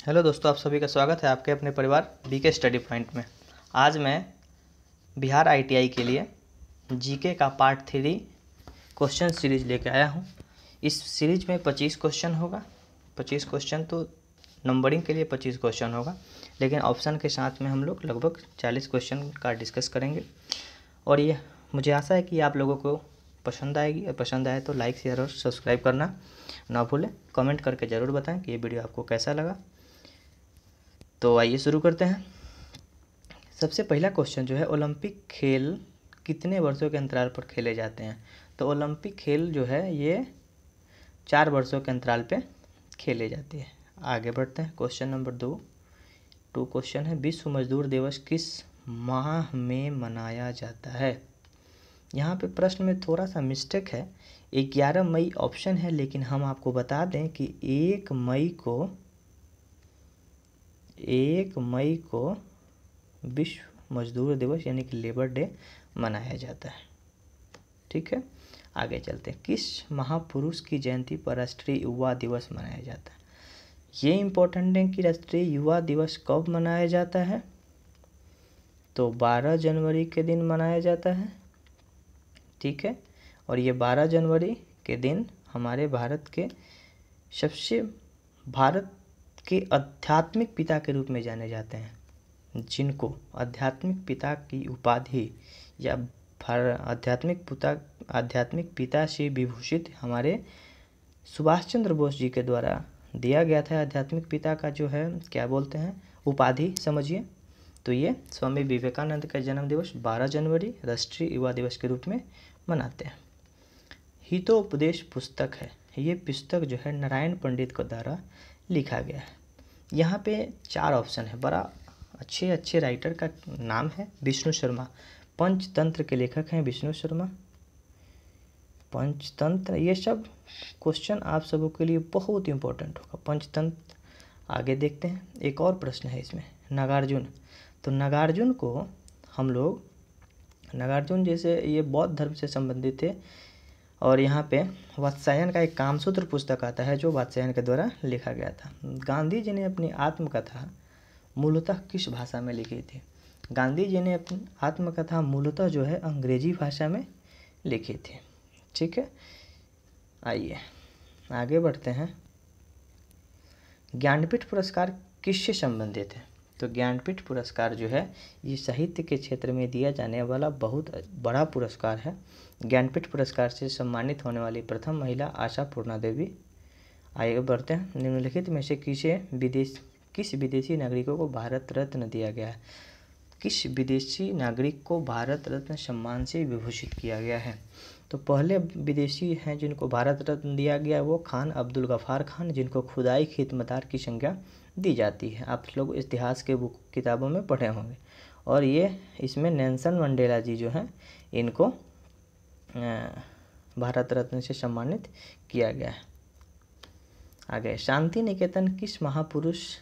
Hello दोस्तों, आप सभी का स्वागत है आपके अपने परिवार बीके स्टडी पॉइंट में। आज मैं बिहार आईटीआई के लिए जीके का पार्ट 3 क्वेश्चन सीरीज लेकर आया हूं। इस सीरीज में 25 क्वेश्चन होगा। 25 क्वेश्चन तो नंबरिंग के लिए 25 क्वेश्चन होगा, लेकिन ऑप्शन के साथ में हम लोग लगभग 40 क्वेश्चन का डिस्कस करेंगे। और ये मुझे आशा है कि आप लोगों को पसंद आएगी, और पसंद आए तो लाइक, शेयर और सब्सक्राइब करना ना भूलें। कमेंट करके ज़रूर बताएं कि ये वीडियो आपको कैसा लगा। तो आइए शुरू करते हैं। सबसे पहला क्वेश्चन जो है, ओलंपिक खेल कितने वर्षों के अंतराल पर खेले जाते हैं? तो ओलंपिक खेल जो है ये 4 वर्षों के अंतराल पे खेले जाते हैं। आगे बढ़ते हैं। क्वेश्चन नंबर 2 क्वेश्चन है, विश्व मजदूर दिवस किस माह में मनाया जाता है? यहाँ पे प्रश्न में थोड़ा सा मिस्टेक है। 11 मई ऑप्शन है, लेकिन हम आपको बता दें कि 1 मई को विश्व मजदूर दिवस यानी कि लेबर डे मनाया जाता है। ठीक है, आगे चलते हैं। किस महापुरुष की जयंती पर राष्ट्रीय युवा दिवस मनाया जाता है? ये इम्पोर्टेंट है कि राष्ट्रीय युवा दिवस कब मनाया जाता है? तो 12 जनवरी के दिन मनाया जाता है। ठीक है, और ये 12 जनवरी के दिन हमारे भारत के आध्यात्मिक पिता के रूप में जाने जाते हैं, जिनको आध्यात्मिक पिता की उपाधि या आध्यात्मिक पिता से विभूषित हमारे सुभाष चंद्र बोस जी के द्वारा दिया गया था। आध्यात्मिक पिता का जो है क्या बोलते हैं, उपाधि समझिए। तो ये स्वामी विवेकानंद का जन्म दिवस 12 जनवरी राष्ट्रीय युवा दिवस के रूप में मनाते हैं। हितोपदेश पुस्तक है, ये पुस्तक जो है नारायण पंडित के द्वारा लिखा गया है। यहाँ पे 4 ऑप्शन है। बड़ा अच्छे राइटर का नाम है विष्णु शर्मा। पंचतंत्र के लेखक हैं विष्णु शर्मा। पंचतंत्र, ये सब क्वेश्चन आप सबों के लिए बहुत इंपॉर्टेंट होगा। पंचतंत्र। आगे देखते हैं, एक और प्रश्न है इसमें, नागार्जुन। तो नागार्जुन को हम लोग, नागार्जुन जैसे ये बौद्ध धर्म से संबंधित थे, और यहाँ पे वात्स्यायन का एक कामसूत्र पुस्तक आता है जो वात्स्यायन के द्वारा लिखा गया था। गांधी जी ने अपनी आत्मकथा मूलतः किस भाषा में लिखी थी? गांधी जी ने अपनी आत्मकथा मूलतः जो है अंग्रेजी भाषा में लिखी थी। ठीक है, आइए आगे बढ़ते हैं। ज्ञानपीठ पुरस्कार किससे संबंधित है? तो ज्ञानपीठ पुरस्कार जो है ये साहित्य के क्षेत्र में दिया जाने वाला बहुत बड़ा पुरस्कार है। ज्ञानपीठ पुरस्कार से सम्मानित होने वाली प्रथम महिला आशा पूर्णा देवी। आगे बढ़ते हैं। निम्नलिखित में से किस विदेशी नागरिकों को भारत रत्न दिया गया है? किस विदेशी नागरिक को भारत रत्न सम्मान से विभूषित किया गया है? तो पहले विदेशी हैं जिनको भारत रत्न दिया गया वो खान अब्दुल गफ़ार खान, जिनको खुदाई खिदमतगार की संज्ञा दी जाती है। आप लोग इतिहास के बुक किताबों में पढ़े होंगे। और ये इसमें नेल्सन मंडेला जी जो हैं इनको भारत रत्न से सम्मानित किया गया है। आगे, शांति निकेतन किस महापुरुष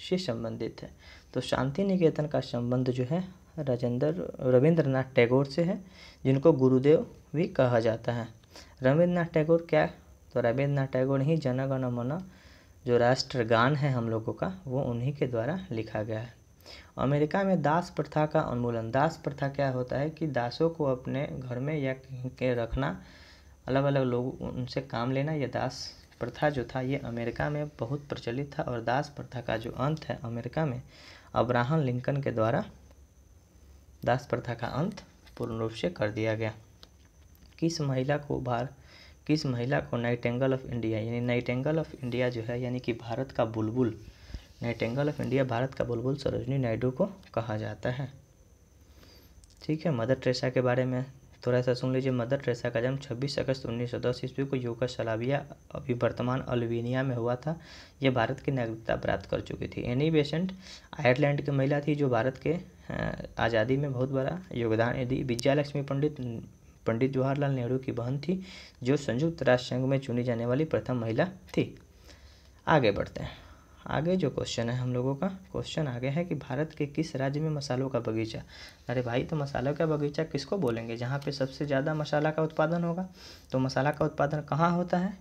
से संबंधित है? तो शांति निकेतन का संबंध जो है रविंद्रनाथ टैगोर से है, जिनको गुरुदेव भी कहा जाता है। रविंद्रनाथ टैगोर क्या? तो रविंद्रनाथ टैगोर ही जन गण मन जो राष्ट्रगान है हम लोगों का, वो उन्हीं के द्वारा लिखा गया है। अमेरिका में दास प्रथा का उन्मूलन। दास प्रथा क्या होता है कि दासों को अपने घर में या कहीं के रखना, अलग अलग लोग उनसे काम लेना, यह दास प्रथा जो था ये अमेरिका में बहुत प्रचलित था। और दास प्रथा का जो अंत है अमेरिका में अब्राहम लिंकन के द्वारा दास प्रथा का अंत पूर्ण रूप से कर दिया गया। किस महिला को नाइटिंगेल ऑफ इंडिया यानी नाइटिंगेल ऑफ इंडिया जो है यानी कि भारत का बुलबुल, नाइटिंगेल ऑफ इंडिया भारत का बुलबुल सरोजिनी नायडू को कहा जाता है। ठीक है, मदर टेरेसा के बारे में थोड़ा सा सुन लीजिए। मदर टेरेसा का जन्म 26 अगस्त 1910 ईस्वी को यूगोस्लाविया अभी वर्तमान अल्बानिया में हुआ था। यह भारत की नागरिकता प्राप्त कर चुकी थी। एनी बेसेंट आयरलैंड की महिला थी जो भारत के आज़ादी में बहुत बड़ा योगदान दी। विजयालक्ष्मी पंडित जवाहरलाल नेहरू की बहन थी, जो संयुक्त राष्ट्र संघ में चुनी जाने वाली प्रथम महिला थी। आगे बढ़ते हैं। आगे जो क्वेश्चन है हम लोगों का, क्वेश्चन आगे है कि भारत के किस राज्य में मसालों का बगीचा? अरे भाई, तो मसालों का बगीचा किसको बोलेंगे? जहाँ पे सबसे ज़्यादा मसाला का उत्पादन होगा। तो मसाला का उत्पादन कहाँ होता है?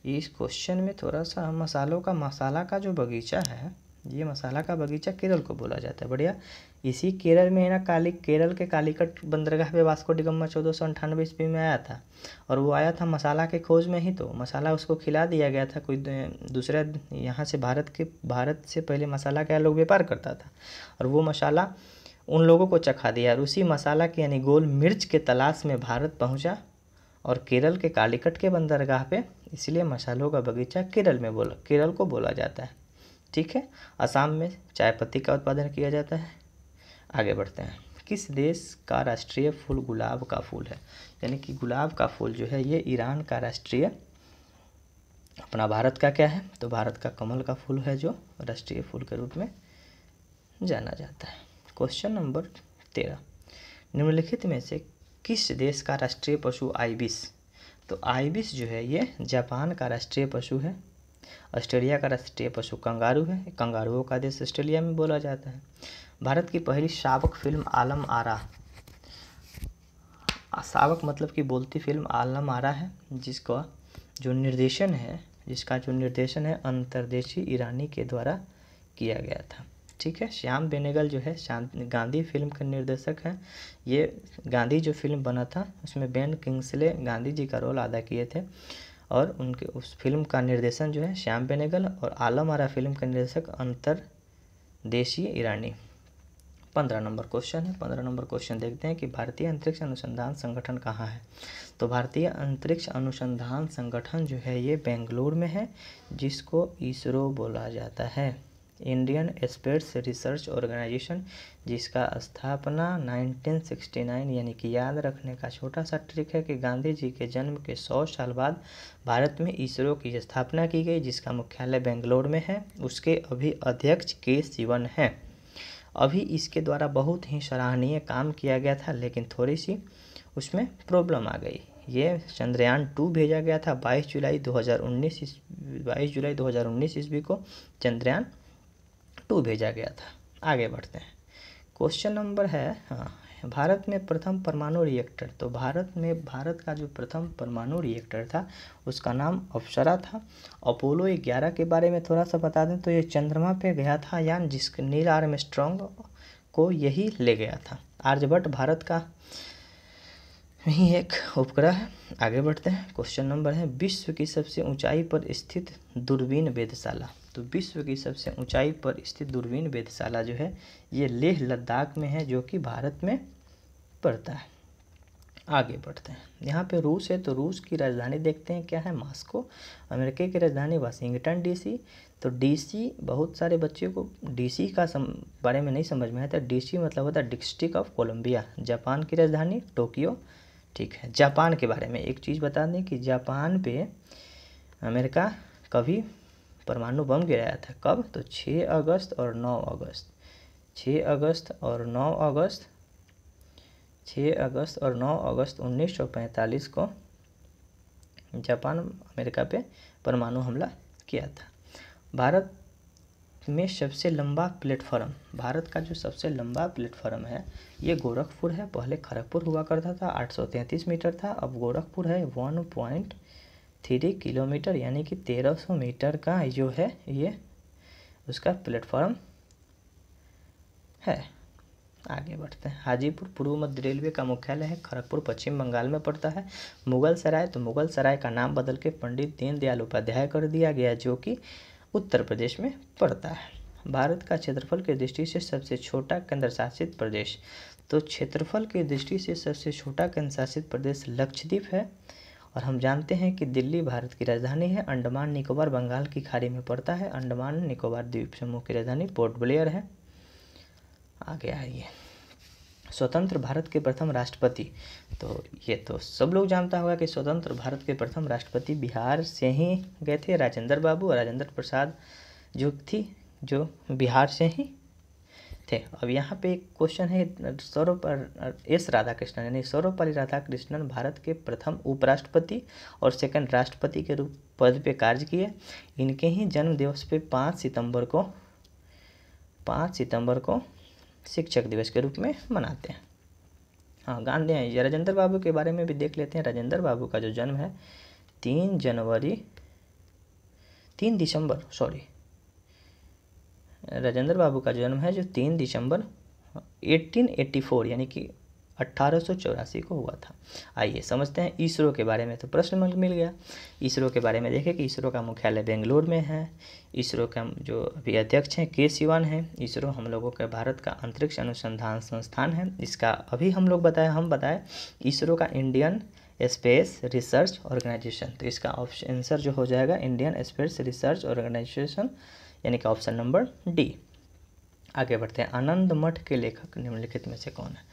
इस क्वेश्चन में थोड़ा सा मसाला का जो बगीचा है, ये मसाला का बगीचा केरल को बोला जाता है। बढ़िया। इसी केरल में है ना केरल के कालीकट बंदरगाह पे वास्को डी गामा 1498 ईस्वी में आया था, और वो आया था मसाला के खोज में ही। तो मसाला उसको खिला दिया गया था, कोई दूसरा यहाँ से भारत से पहले मसाला का लोग व्यापार करता था, और वो मसाला उन लोगों को चखा दिया, और उसी मसाला की यानी गोल मिर्च के तलाश में भारत पहुँचा, और केरल के कालीकट के बंदरगाह पे, इसलिए मसालों का बगीचा केरल को बोला जाता है। ठीक है। असम में चाय पत्ती का उत्पादन किया जाता है। आगे बढ़ते हैं। किस देश का राष्ट्रीय फूल गुलाब का फूल है? यानी कि गुलाब का फूल जो है ये ईरान का राष्ट्रीय, अपना भारत का क्या है? तो भारत का कमल का फूल है जो राष्ट्रीय फूल के रूप में जाना जाता है। क्वेश्चन नंबर 13, निम्नलिखित में से किस देश का राष्ट्रीय पशु आइबिस? तो आइबिस जो है ये जापान का राष्ट्रीय पशु है। ऑस्ट्रेलिया का राष्ट्रीय पशु कंगारू है। कंगारुओं का देश ऑस्ट्रेलिया में बोला जाता है। भारत की पहली शावक फिल्म आलम आरा, शावक मतलब कि बोलती फिल्म आलम आरा है, जिसका जो निर्देशन है अंतर्देशी ईरानी के द्वारा किया गया था। ठीक है। श्याम बेनेगल जो है गांधी फिल्म के निर्देशक हैं। ये गांधी जो फिल्म बना था उसमें बेन किंग्सले गांधी जी का रोल अदा किए थे, और उनके उस फिल्म का निर्देशन जो है श्याम बेनेगल, और आलम आरा फिल्म का निर्देशक अंतर्देशीय ईरानी। 15 नंबर क्वेश्चन है। 15 नंबर क्वेश्चन देखते हैं कि भारतीय अंतरिक्ष अनुसंधान संगठन कहाँ है? तो भारतीय अंतरिक्ष अनुसंधान संगठन जो है ये बेंगलुरु में है, जिसको इसरो बोला जाता है, इंडियन स्पेस रिसर्च ऑर्गेनाइजेशन, जिसका स्थापना 1969, यानी कि याद रखने का छोटा सा ट्रिक है कि गांधी जी के जन्म के 100 साल बाद भारत में इसरो की स्थापना की गई, जिसका मुख्यालय बेंगलुरु में है। उसके अभी अध्यक्ष के सिवन हैं। अभी इसके द्वारा बहुत ही सराहनीय काम किया गया था, लेकिन थोड़ी सी उसमें प्रॉब्लम आ गई। ये चंद्रयान 2 भेजा गया था 22 जुलाई 2019 ईस्वी को चंद्रयान 2 भेजा गया था। आगे बढ़ते हैं। क्वेश्चन नंबर है भारत में प्रथम परमाणु रिएक्टर। तो भारत का जो प्रथम परमाणु रिएक्टर था उसका नाम अप्सरा था। अपोलो 11 के बारे में थोड़ा सा बता दें तो ये चंद्रमा पे गया था यान, जिसके नील आर्मस्ट्रांग को यही ले गया था। आर्यभट्ट भारत का यही एक उपग्रह है। आगे बढ़ते हैं। क्वेश्चन नंबर है विश्व की सबसे ऊंचाई पर स्थित दूरबीन वेधशाला। तो विश्व की सबसे ऊंचाई पर स्थित दूरबीन वेधशाला जो है ये लेह लद्दाख में है, जो कि भारत में पड़ता है। आगे बढ़ते हैं। यहाँ पे रूस है, तो रूस की राजधानी देखते हैं क्या है, मॉस्को। अमेरिका की राजधानी वाशिंगटन डीसी। तो डीसी बहुत सारे बच्चों को डीसी का बारे में नहीं समझ में आता। डीसी मतलब होता है डिस्ट्रिक्ट ऑफ कोलंबिया। जापान की राजधानी टोक्यो। ठीक है। जापान के बारे में एक चीज़ बता दें कि जापान पे अमेरिका कभी परमाणु बम गिराया था। कब? तो 6 अगस्त और 9 अगस्त 6 अगस्त और 9 अगस्त 6 अगस्त और 9 अगस्त 1945 को जापान अमेरिका पे परमाणु हमला किया था। भारत में सबसे लंबा प्लेटफॉर्म, भारत का जो सबसे लंबा प्लेटफॉर्म है ये गोरखपुर है। पहले खड़गपुर हुआ करता था, 833 मीटर था। अब गोरखपुर है 1.3 किलोमीटर, यानी कि 1300 मीटर का जो है ये उसका प्लेटफॉर्म है। आगे बढ़ते हैं। हाजीपुर पूर्व मध्य रेलवे का मुख्यालय है। खड़गपुर पश्चिम बंगाल में पड़ता है। मुगल सराय, तो मुगल सराय का नाम बदल के पंडित दीनदयाल उपाध्याय कर दिया गया, जो कि उत्तर प्रदेश में पड़ता है। भारत का क्षेत्रफल की दृष्टि से सबसे छोटा केंद्र शासित प्रदेश। तो क्षेत्रफल की दृष्टि से सबसे छोटा केंद्र शासित प्रदेश लक्षद्वीप है। और हम जानते हैं कि दिल्ली भारत की राजधानी है। अंडमान निकोबार बंगाल की खाड़ी में पड़ता है। अंडमान निकोबार द्वीप समूह की राजधानी पोर्ट ब्लेयर है। आगे आइए। स्वतंत्र भारत के प्रथम राष्ट्रपति। तो ये तो सब लोग जानता होगा कि स्वतंत्र भारत के प्रथम राष्ट्रपति बिहार से ही गए थे, राजेंद्र बाबू और राजेंद्र प्रसाद जो बिहार से ही थे। अब यहाँ पे एक क्वेश्चन है, एस राधाकृष्णन यानी सर्वपल्ली राधाकृष्णन भारत के प्रथम उपराष्ट्रपति और सेकंड राष्ट्रपति के रूप पद पे कार्य किए। इनके ही जन्म दिवस पे 5 सितंबर को शिक्षक दिवस के रूप में मनाते हैं। हाँ, राजेंद्र बाबू के बारे में भी देख लेते हैं। राजेंद्र बाबू का जो जन्म है 3 जनवरी 3 दिसंबर राजेंद्र बाबू का जन्म है जो 3 दिसंबर 1884 यानी कि 1884 को हुआ था। आइए समझते हैं इसरो के बारे में। तो प्रश्न मिल गया इसरो के बारे में। देखें कि इसरो का मुख्यालय बेंगलोर में है। इसरो का जो अभी अध्यक्ष हैं के सिवान है। इसरो हम लोगों के भारत का अंतरिक्ष अनुसंधान संस्थान है। इसका अभी हम बताए इसरो का इंडियन स्पेस रिसर्च ऑर्गेनाइजेशन। तो इसका आंसर जो हो जाएगा इंडियन स्पेस रिसर्च ऑर्गेनाइजेशन, यानी कि ऑप्शन नंबर डी। आगे बढ़ते हैं। आनंद मठ के लेखक निम्नलिखित में से कौन है?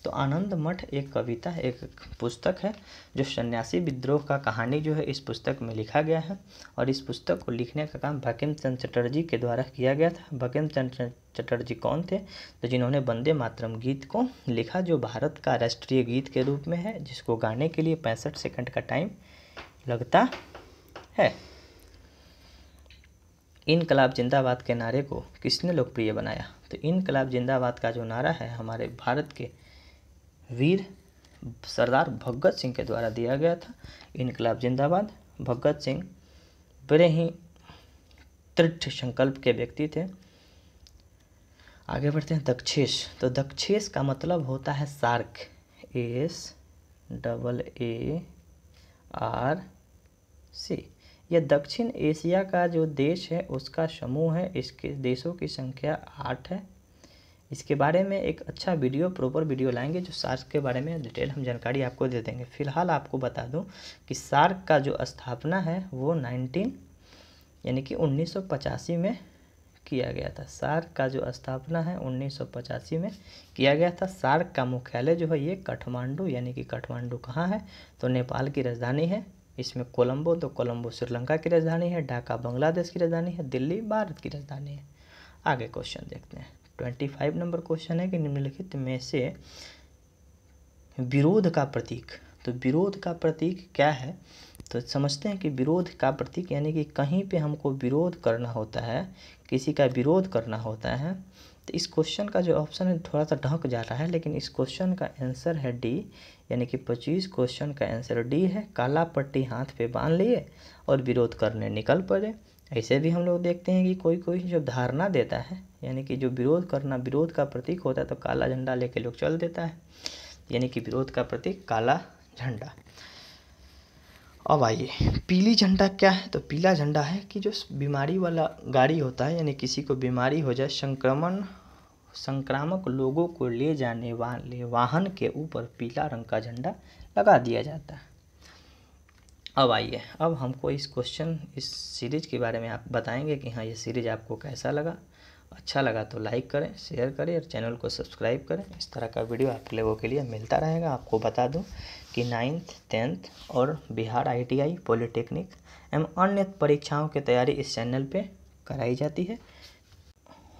तो आनंद मठ एक कविता, एक पुस्तक है जो सन्यासी विद्रोह का कहानी जो है इस पुस्तक में लिखा गया है। और इस पुस्तक को लिखने का काम बंकिम चंद्र चटर्जी के द्वारा किया गया था। बंकिम चंद्र चटर्जी कौन थे? तो जिन्होंने वंदे मातरम गीत को लिखा, जो भारत का राष्ट्रीय गीत के रूप में है, जिसको गाने के लिए 65 सेकंड का टाइम लगता है। इनकलाब जिंदाबाद के नारे को किसने लोकप्रिय बनाया? तो इनकलाब जिंदाबाद का जो नारा है हमारे भारत के वीर सरदार भगत सिंह के द्वारा दिया गया था। इनकलाब जिंदाबाद। भगत सिंह बड़े ही दृढ़ संकल्प के व्यक्ति थे। आगे बढ़ते हैं। दक्षेस। तो दक्षेस का मतलब होता है सार्क, SAARC। यह दक्षिण एशिया का जो देश है उसका समूह है। इसके देशों की संख्या 8 है। इसके बारे में एक अच्छा वीडियो, प्रॉपर वीडियो लाएंगे जो सार्क के बारे में डिटेल हम जानकारी आपको दे देंगे। फिलहाल आपको बता दूं कि सार्क का जो स्थापना है वो 1985 में किया गया था। सार्क का जो स्थापना है 1985 में किया गया था। सार्क का मुख्यालय जो है ये काठमांडू, यानी कि काठमांडू कहाँ है? तो नेपाल की राजधानी है। इसमें कोलंबो, तो कोलंबो श्रीलंका की राजधानी है। ढाका बांग्लादेश की राजधानी है। दिल्ली भारत की राजधानी है। आगे क्वेश्चन देखते हैं। 25 नंबर क्वेश्चन है कि निम्नलिखित में से विरोध का प्रतीक। तो विरोध का प्रतीक क्या है? तो समझते हैं कि विरोध का प्रतीक यानी कि कहीं पे हमको विरोध करना होता है, किसी का विरोध करना होता है। तो इस क्वेश्चन का जो ऑप्शन है थोड़ा सा ढक जा रहा है, लेकिन इस क्वेश्चन का आंसर है डी, यानी कि 25 क्वेश्चन का आंसर डी है। काला पट्टी हाथ पे बांध लिए और विरोध करने निकल पड़े। ऐसे भी हम लोग देखते हैं कि कोई जो धारणा देता है, यानी कि जो विरोध करना विरोध का प्रतीक होता है, तो काला झंडा लेके लोग चल देता है, यानी कि विरोध का प्रतीक काला झंडा। अब आइए, पीली झंडा क्या है? तो पीला झंडा है कि जो बीमारी वाला गाड़ी होता है, यानी किसी को बीमारी हो जाए, संक्रामक लोगों को ले जाने वाले वाहन के ऊपर पीला रंग का झंडा लगा दिया जाता है। अब आइए, अब हमको इस सीरीज के बारे में आप बताएंगे कि हाँ ये सीरीज आपको कैसा लगा। अच्छा लगा तो लाइक करें, शेयर करें और चैनल को सब्सक्राइब करें। इस तरह का वीडियो आप लोगों के लिए मिलता रहेगा। आपको बता दूं कि 9th 10th और बिहार ITI पॉलिटेक्निक एवं अन्य परीक्षाओं की तैयारी इस चैनल पे कराई जाती है।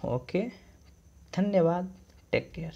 ओके, धन्यवाद, टेक केयर।